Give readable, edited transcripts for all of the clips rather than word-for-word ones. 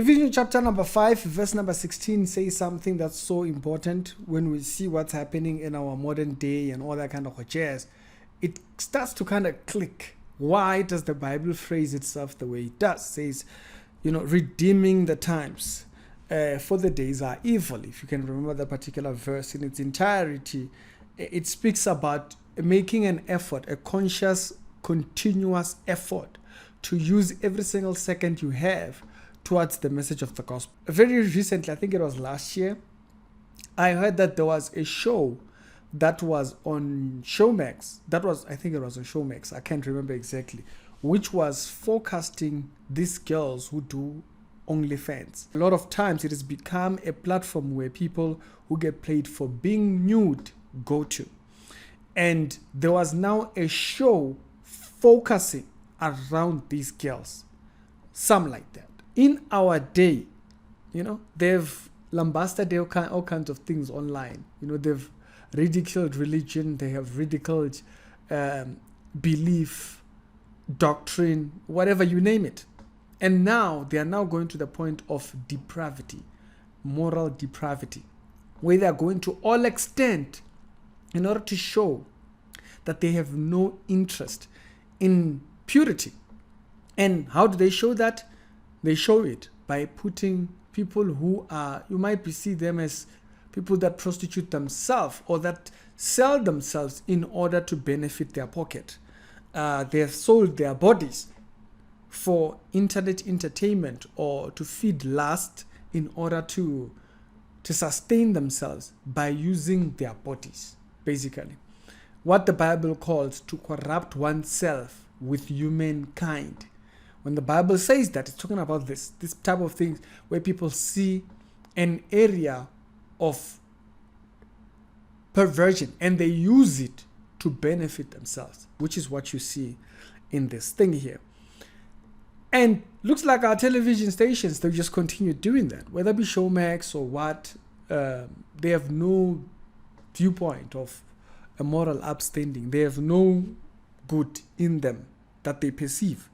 Ephesians chapter number 5, verse number 16 says something that's so important when we see what's happening in our modern day and all that kind of jazz. It starts to kind of click. Why does the Bible phrase itself the way it does? It says, redeeming the times, for the days are evil. If you can remember that particular verse in its entirety, it speaks about making an effort, a conscious, continuous effort to use every single second you have towards the message of the gospel. Very recently, I think it was last year, I heard that there was a show that was on showmax. I think it was on showmax. I can't remember exactly, which was forecasting these girls who do OnlyFans. A lot of times it has become a platform where people who get paid for being nude go to. And there was now a show focusing around these girls. Some like that. In our day, they've lambasted all kinds of things online. They've ridiculed religion. They have ridiculed belief, doctrine, whatever you name it. And now they are now going to the point of depravity, moral depravity, where they are going to all extent in order to show that they have no interest in purity. And how do they show that? They show it by putting people who are, you might see them as people that prostitute themselves or that sell themselves in order to benefit their pocket. They have sold their bodies for internet entertainment or to feed lust in order to sustain themselves by using their bodies, basically. What the Bible calls to corrupt oneself with humankind. When the Bible says that, it's talking about this type of things where people see an area of perversion and they use it to benefit themselves, which is what you see in this thing here. And looks like our television stations, they just continue doing that, whether it be Showmax or what. They have no viewpoint of a moral upstanding. They have no good in them that they perceive.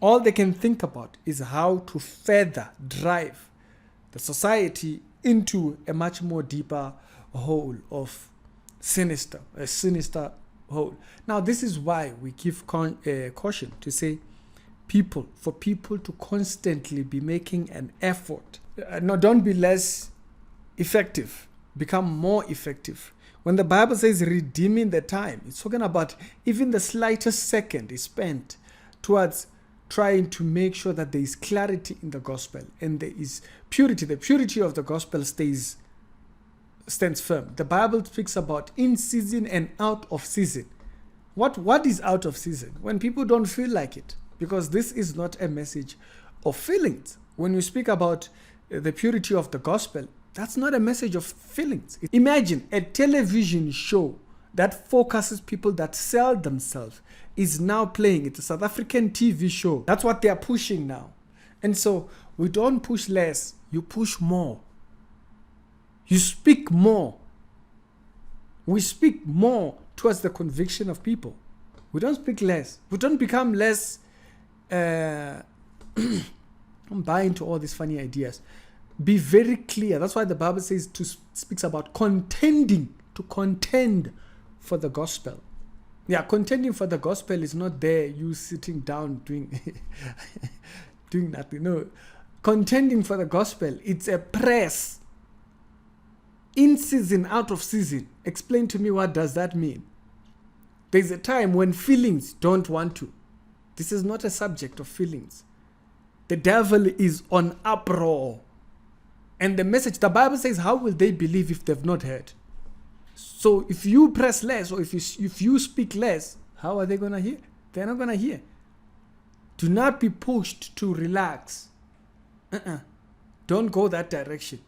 All they can think about is how to further drive the society into a much more deeper hole of a sinister hole. Now, this is why we give caution to say for people to constantly be making an effort. No, don't be less effective. Become more effective. When the Bible says redeeming the time, it's talking about even the slightest second is spent towards trying to make sure that there is clarity in the gospel and there is purity. The purity of the gospel stands firm. The Bible speaks about in season and out of season. What is out of season? When people don't feel like it, because this is not a message of feelings. When we speak about the purity of the gospel, that's not a message of feelings. Imagine a television show that focuses people that sell themselves is now playing. It's a South African TV show. That's what they are pushing now. And so we don't push less, you push more. You speak more. We speak more towards the conviction of people. We don't speak less. We don't become less. I'm buying to all these funny ideas. Be very clear. That's why the Bible says speaks about contending, to contend for the gospel. Yeah, contending for the gospel is not there you sitting down doing doing nothing. No, contending for the gospel, it's a press. In season, out of season. Explain to me, what does that mean? There's a time when feelings don't want to. This is not a subject of feelings. The devil is on uproar. And the message, the Bible says, how will they believe if they've not heard? So if you press less or if you speak less, how are they going to hear? They're not going to hear. Do not be pushed to relax. Don't go that direction.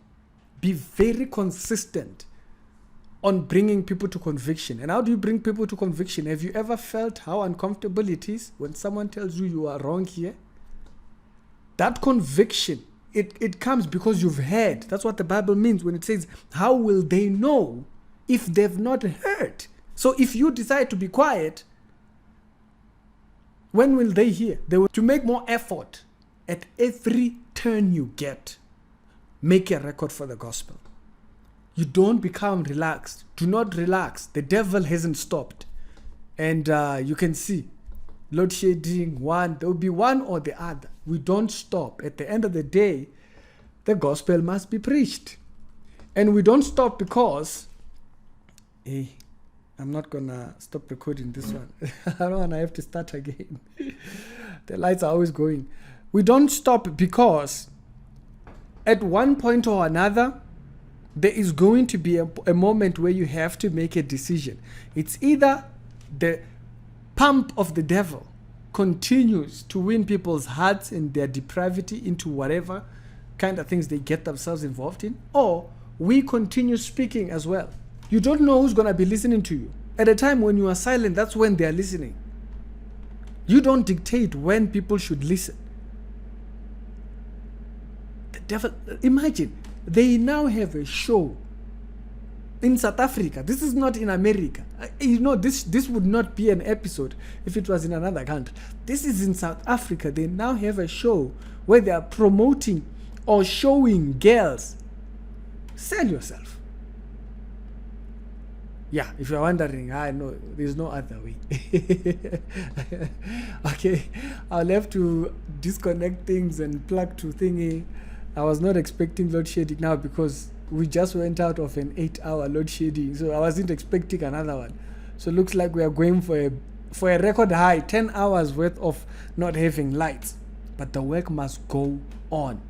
Be very consistent on bringing people to conviction. And how do you bring people to conviction? Have you ever felt how uncomfortable it is when someone tells you are wrong here? That conviction, it comes because you've heard. That's what the Bible means when it says, how will they know if they've not heard? So if you decide to be quiet, when will they hear? They will to make more effort at every turn you get, make a record for the gospel. You don't become relaxed. Do not relax. The devil hasn't stopped. And you can see, load shedding, there will be one or the other. We don't stop. At the end of the day, the gospel must be preached. And we don't stop because, I'm not going to stop recording this one. I don't want to have to start again. The lights are always going. We don't stop because at one point or another, there is going to be a moment where you have to make a decision. It's either the pump of the devil continues to win people's hearts and their depravity into whatever kind of things they get themselves involved in, or we continue speaking as well. You don't know who's going to be listening to you. At a time when you are silent, that's when they are listening. You don't dictate when people should listen. The devil, imagine, they now have a show in South Africa. This is not in America. This would not be an episode if it was in another country. This is in South Africa. They now have a show where they are promoting or showing girls. Sell yourself. Yeah, if you're wondering, I know there's no other way. Okay, I'll have to disconnect things and plug to thingy. I was not expecting load shedding now because we just went out of an 8-hour load shedding, so I wasn't expecting another one. So it looks like we are going for a record high, 10 hours worth of not having lights. But the work must go on.